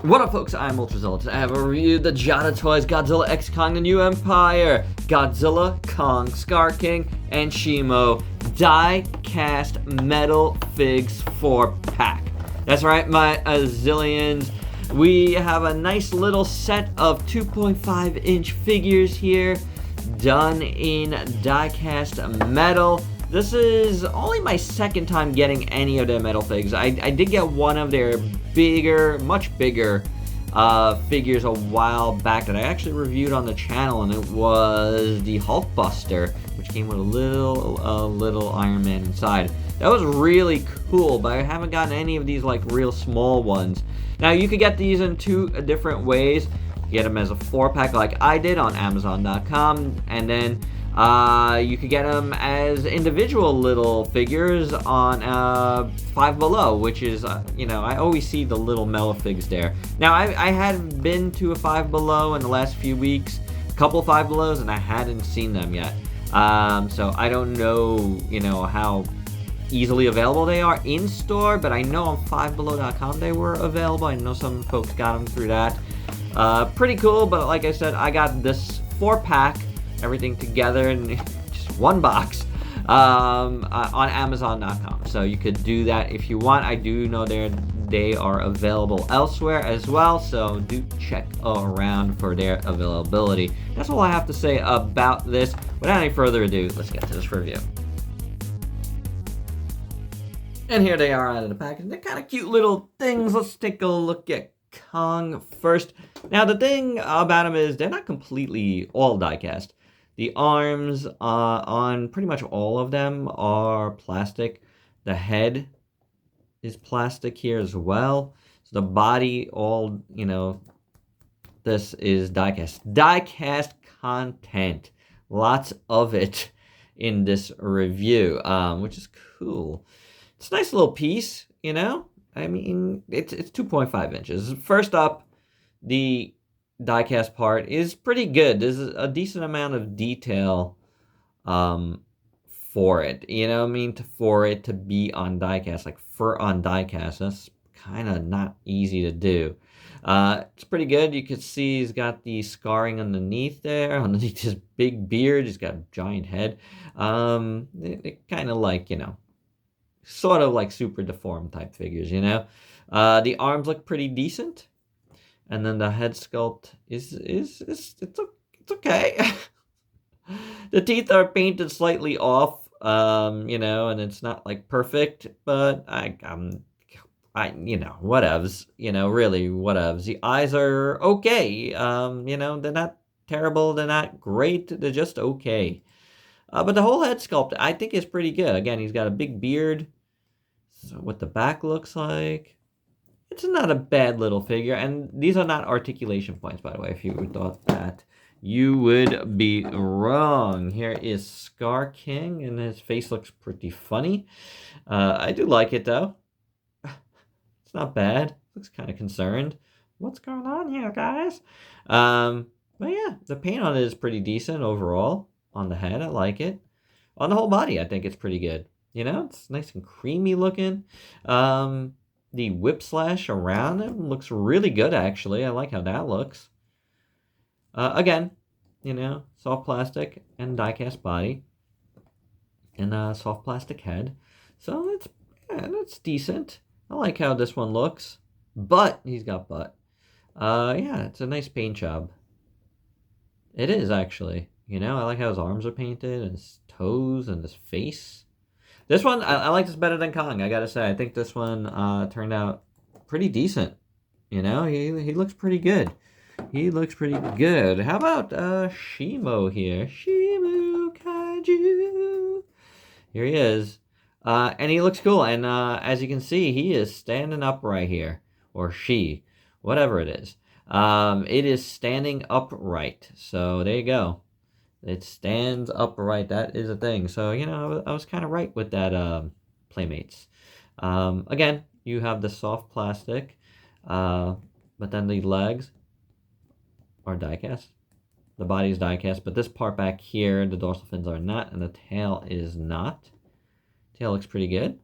What up, folks? I'm ultrazillatoys. I have a review of the Jada toys, Godzilla X Kong, the New Empire, Godzilla, Kong, SKAR King, and SHIMO die-cast metal figs 4-pack. That's right, my zillions. We have a nice little set of 2.5-inch figures here, done in die-cast metal. This is only my second time getting any of their metal figs. I did get one of their bigger, much bigger figures a while back that I actually reviewed on the channel, and it was the Hulkbuster, which came with a little Iron Man inside. That was really cool, but I haven't gotten any of these like real small ones. Now you could get these in two different ways. You get them as a 4-pack like I did on Amazon.com, and then you could get them as individual little figures on Five Below, which is, I always see the little metal figs there. Now, I had been to a Five Below in the last few weeks, a couple Five Belows, and I hadn't seen them yet. So I don't know, how easily available they are in store, but I know on FiveBelow.com they were available. I know some folks got them through that. Pretty cool, but like I said, I got this 4-pack, everything together in just one box on Amazon.com. So you could do that if you want. I do know they are available elsewhere as well, so do check around for their availability. That's all I have to say about this. Without any further ado, let's get to this review. And here they are out of the package. They're kind of cute little things. Let's take a look at Kong first. Now, the thing about them is they're not completely all die-cast. The arms on pretty much all of them are plastic. The head is plastic here as well. So the body, this is die-cast. Die-cast content. Lots of it in this review, which is cool. It's a nice little piece, I mean, it's 2.5 inches. First up, the die-cast part is pretty good. There's a decent amount of detail for it. For it to be on die-cast, like fur on die-cast, that's kind of not easy to do. It's pretty good. You can see he's got the scarring underneath there, underneath his big beard. He's got a giant head. They're kind of like, sort of like super deformed type figures, The arms look pretty decent. And then the head sculpt is it's okay. The teeth are painted slightly off, and it's not like perfect, but whatevs, really whatevs. The eyes are okay. They're not terrible, they're not great, they're just okay. But the whole head sculpt, I think, is pretty good. Again, he's got a big beard. So what the back looks like, it's not a bad little figure. And these are not articulation points, by the way. If you thought that, you would be wrong. Here is SKAR King, and his face looks pretty funny. I do like it, though. It's not bad. Looks kind of concerned. What's going on here, guys? But yeah, the paint on it is pretty decent overall. On the head, I like it. On the whole body, I think it's pretty good. It's nice and creamy looking. The whip slash around him looks really good, actually. I like how that looks. Again, soft plastic and die-cast body. And soft plastic head. So that's decent. I like how this one looks. But, he's got butt. Yeah, it's a nice paint job. It is, actually. I like how his arms are painted, and his toes, and his face. This one, I like this better than Kong, I gotta say. I think this one turned out pretty decent. He looks pretty good. He looks pretty good. How about SHIMO here? SHIMO Kaiju. Here he is. And he looks cool. And as you can see, he is standing upright here. Or she. Whatever it is. It is standing upright. So there you go. It stands upright. That is a thing. So, I was kind of right with that, Playmates. Again, you have the soft plastic, but then the legs are die-cast. The body is die-cast, but this part back here, the dorsal fins are not, and the tail is not. Tail looks pretty good.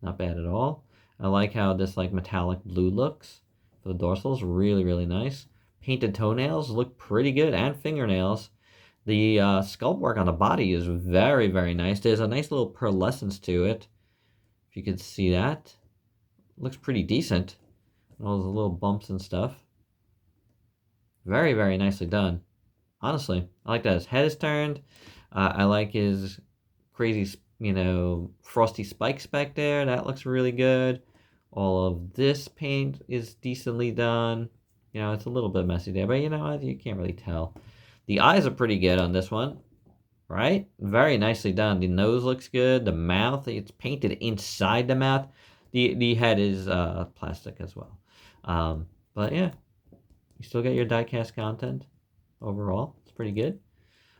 Not bad at all. I like how this, metallic blue looks. for the dorsals. Really, really nice. Painted toenails look pretty good, and fingernails. The sculpt work on the body is very, very nice. There's a nice little pearlescence to it. If you could see that. Looks pretty decent. All those little bumps and stuff. Very, very nicely done. Honestly, I like that his head is turned. I like his crazy, frosty spikes back there. That looks really good. All of this paint is decently done. It's a little bit messy there, but you can't really tell. The eyes are pretty good on this one, right? Very nicely done. The nose looks good. The mouth, it's painted inside the mouth. The head is plastic as well. But yeah, you still get your die-cast content overall. It's pretty good.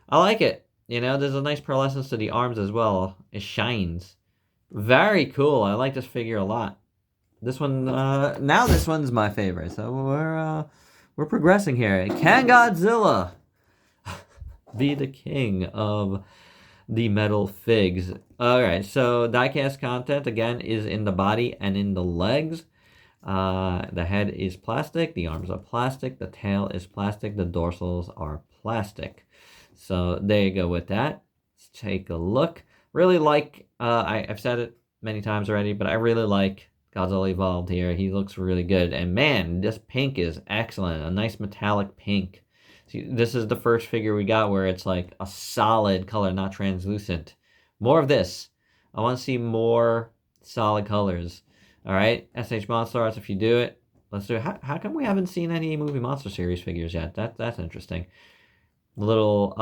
I like it. There's a nice pearlescence to the arms as well. It shines. Very cool. I like this figure a lot. This one, now this one's my favorite. So we're progressing here. Can Godzilla be the king of the metal figs? Alright, so die-cast content, again, is in the body and in the legs. The head is plastic, the arms are plastic, the tail is plastic, the dorsals are plastic. So there you go with that. Let's take a look. Really like, I've said it many times already, but I really like Godzilla Evolved here. He looks really good. And man, this pink is excellent. A nice metallic pink. See, this is the first figure we got where it's like a solid color, not translucent. More of this. I want to see more solid colors. All right, SH Monster Arts, if you do it, let's do it. How come we haven't seen any movie Monster Series figures yet? That's interesting. The little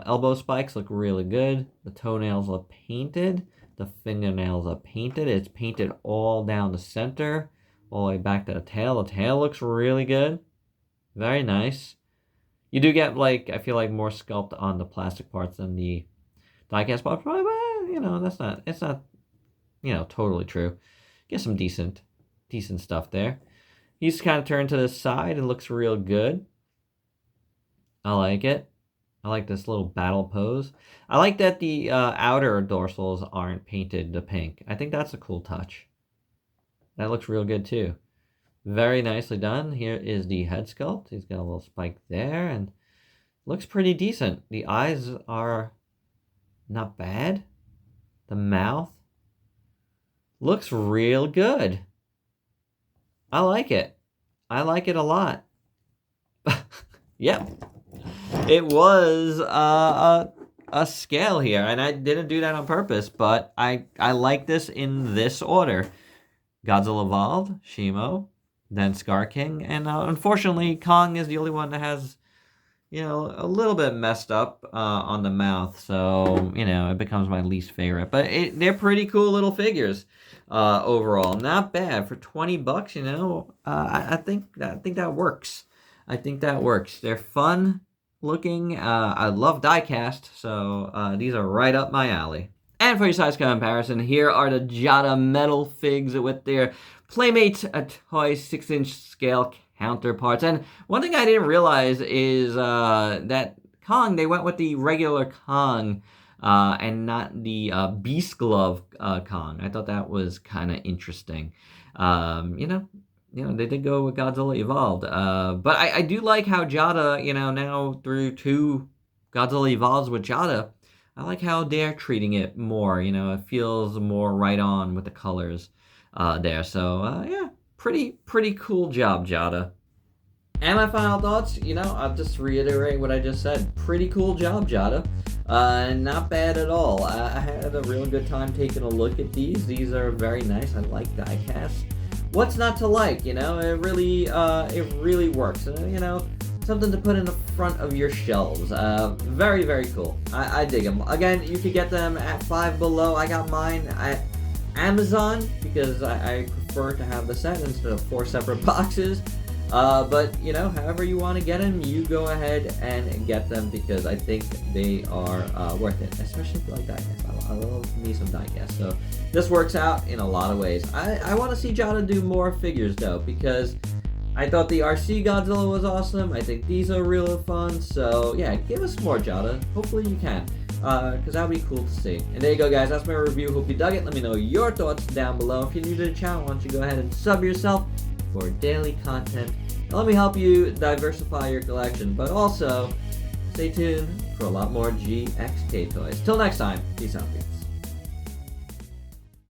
elbow spikes look really good. The toenails are painted. The fingernails are painted. It's painted all down the center, all the way back to the tail. The tail looks really good. Very nice. You do get, like, I feel like more sculpt on the plastic parts than the die-cast parts. But, it's not, totally true. Get some decent stuff there. He's kind of turned to the side and looks real good. I like it. I like this little battle pose. I like that the outer dorsals aren't painted to pink. I think that's a cool touch. That looks real good too. Very nicely done. Here is the head sculpt. He's got a little spike there and looks pretty decent. The eyes are not bad. The mouth looks real good. I like it. I like it a lot. Yep. It was a scale here, and I didn't do that on purpose, but I like this in this order. Godzilla Evolved, SHIMO, then SKAR King, and unfortunately Kong is the only one that has, a little bit messed up on the mouth, so, it becomes my least favorite. But they're pretty cool little figures overall. Not bad. For $20, I think that works. I think that works. They're fun looking. I love die-cast, so these are right up my alley. And for your size comparison, here are the Jada metal figs with their Playmate Toy 6-inch scale counterparts. And one thing I didn't realize is that Kong, they went with the regular Kong and not the Beast Glove Kong. I thought that was kind of interesting. They did go with Godzilla Evolved. But I do like how Jada, now through 2 Godzilla Evolves with Jada, I like how they're treating it more. It feels more right on with the colors there. So, yeah, pretty cool job, Jada. And my final thoughts, I'll just reiterate what I just said. Pretty cool job, Jada. Not bad at all. I had a real good time taking a look at these. These are very nice. I like die-cast. What's not to like? It really works. Something to put in the front of your shelves. Very, very cool. I dig them. Again, you could get them at Five Below. I got mine at Amazon because I prefer to have the set instead of 4 separate boxes. But, however you want to get them, you go ahead and get them because I think they are worth it, especially if you like die-cast. I love me some die-cast, so this works out in a lot of ways. I want to see Jada do more figures, though, because I thought the RC Godzilla was awesome. I think these are real fun, so yeah, give us more, Jada. Hopefully you can, because that would be cool to see. And there you go, guys. That's my review. Hope you dug it. Let me know your thoughts down below. If you're new to the channel, why don't you go ahead and sub yourself. for daily content. And let me help you diversify your collection, but also stay tuned for a lot more GXK toys. Till next time, peace out, peeps.